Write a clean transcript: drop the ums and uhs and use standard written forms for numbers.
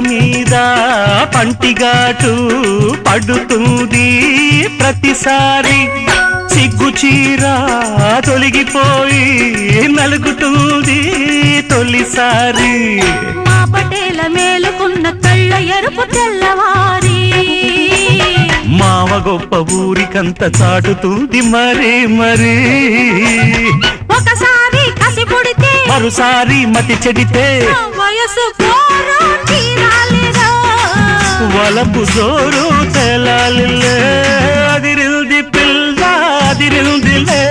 మీద పంటిగాటు పడుతుంది ప్రతిసారి సిగ్గు చీర తొలగిపోయి నలుగుతుంది తొలిసారి మా పటేల మేలుకున్న కళ్ళ ఎరుపు తెల్లవారి మావ గొప్ప ఊరికంత చాటుతుంది మరే మరీ ఒకసారి కసి పుడితే మరోసారి మతి చెడితే వయసు పోరు తీరాలిరా వలపు జోరు తెలాలిలే అదిరింది పిల్ల అదిరిందిలే